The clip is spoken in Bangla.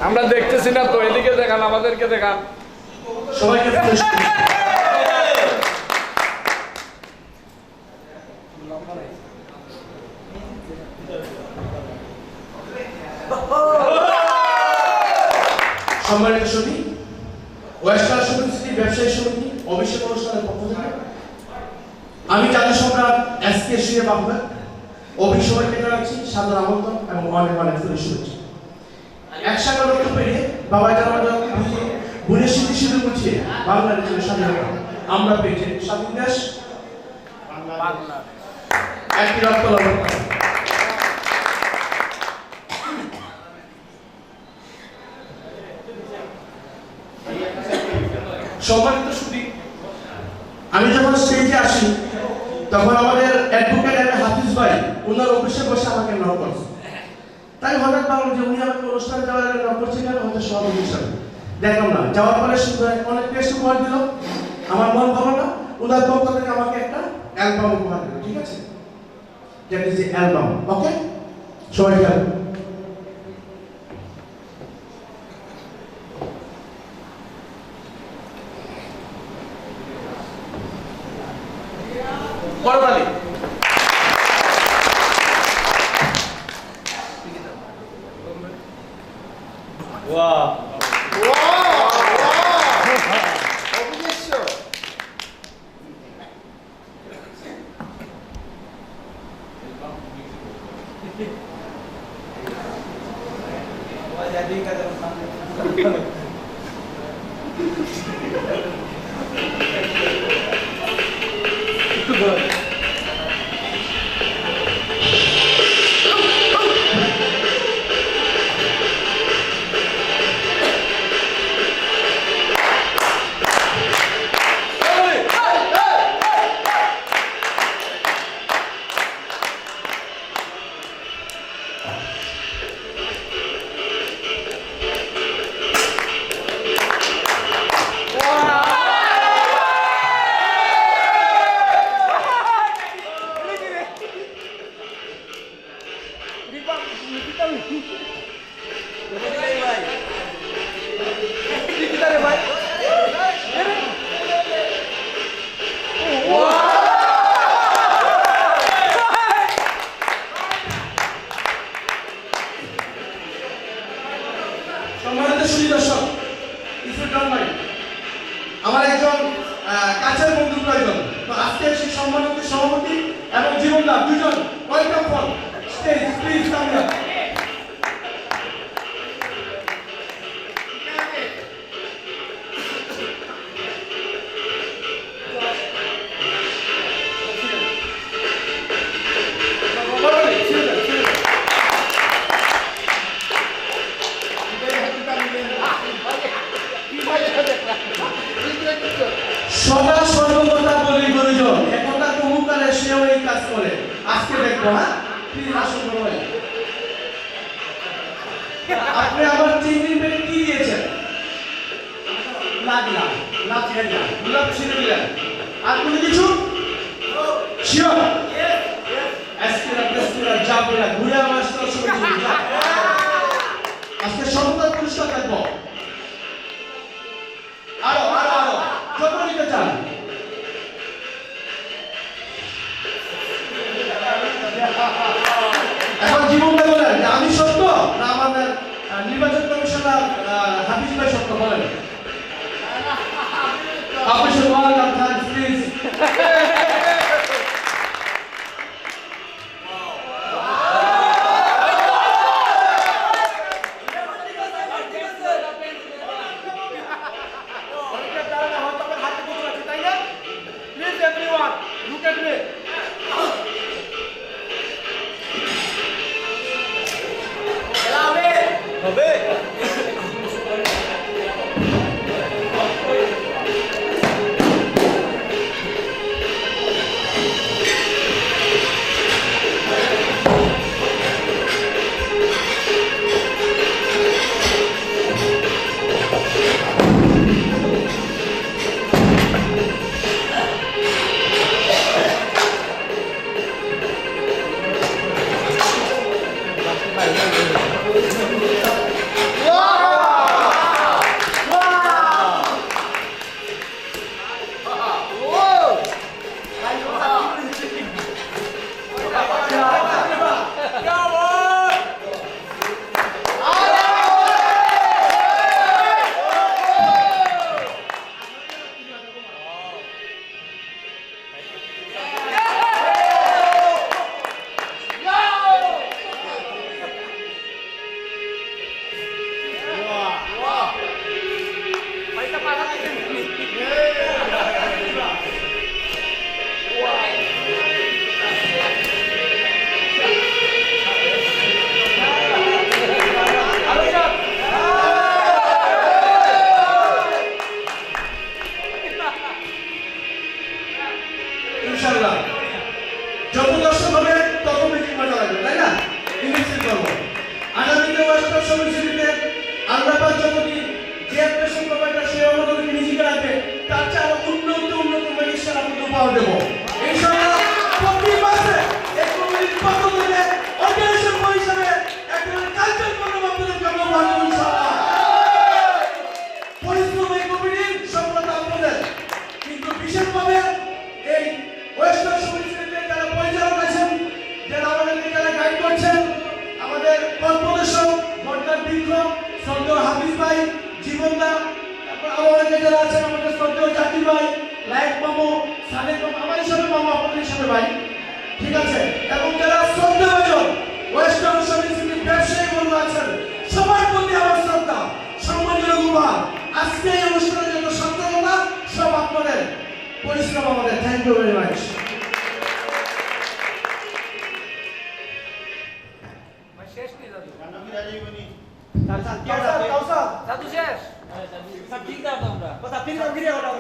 আমরা দেখতেছি না তো, এদিকে দেখান, আমাদেরকে দেখান সবাইকে সম্মানিত সমিতি, ওয়েস্টার্ন সমিতি ব্যবসায়ী সমিতি অভিষেক অনুষ্ঠানের পক্ষ থেকে আমি জাতীয় সম্রাট এসকে শিয়ে বাবুরা অভিষেককে জানাচ্ছি সাদর আমন্ত্রণ এবং অনেক অনেক শুভেচ্ছা। একসাথে লক্ষ্য পেরিয়ে বাবা জানাজা বুঝিয়ে বুড়ে স্মৃতি শুরু করছে বাংলাদেশের স্বাধীনতা। আমরা পেয়েছি স্বাধীন দেশ বাংলা, একটি রক্ত লবণ। সম্মানিত সুধী, আমি যখন স্টেজে আসি তখন আমাদের অ্যাডভোকেট হাফিজ ভাই ওনার অফিসে বসে আমাকে নক করছে। তাই হঠাৎ ভাবলাম যে উনি আমাকে অনুষ্ঠানে যাওয়ার আগে নক করছে কেন, হয়তো সভাপতি হিসাবে দেখলাম না। যাওয়ার পরে সুন্দর অনেক টেস্ট উপহার দিল, আমার মন ভালো না। ওনার পক্ষ থেকে আমাকে একটা অ্যালবাম উপহার দিল, ঠিক আছে, দ্যাট ইজ দ্য অ্যালবাম। ওকে, সবাই খেয়াল বড়বালি। ওয়াও আমার একজন কাছের বন্ধু প্রয়োজন, তো আজকে সেই সম্মানিত সভাপতি এবং জীবনদার দুজন welcome for stage, please come here. সদা সর্বদা বলি গুরুজন, একতা কবুকারে সেও এই কাজ করে। আজকে দেখবো, হ্যাঁ প্লিজ আসুন সবাই। আপনি আমার চিংড়ি পেটে কি দিয়েছেন? না দিলাম, না ছিলেন না, গোলাপ ছিঁড়ে দিলেন। আর কোনো কিছু শিওর? যাবে না, ঘুরে আমার আজকে সর্বদা পুরস্কার থাকবো। আরো আরো আরো যত নিতে চান। এখন জীবনটা বলেন যে আমি সত্য না আমাদের নির্বাচন কমিশনার হাফিজ ভাই সত্য, বলেন। আপনি সত্য, প্লিজ। সুগন্ধা, তারপর আরো অনেকে যারা আছেন আমাদের শ্রদ্ধেয় জাকির ভাই, লায়েক মামু, সালেক মামু, আমার হিসাবে মামু, আপনাদের হিসাবে ভাই, ঠিক আছে, এবং যারা শ্রদ্ধাভাজন ওয়েস্টার্ন সমিতির ব্যবসায়ী বন্ধু আছেন, সবার প্রতি আমার শ্রদ্ধা, সম্মানীয় গুরুবার। আজকে এই অনুষ্ঠানের জন্য সফলতা সব আপনাদের পরিশ্রম আমাদের। Thank you very much. শেষ কি দাদু? কাউসার দাদু শেষ? ঠিক দাও তোমরা। কথা তিন গিরে ওটা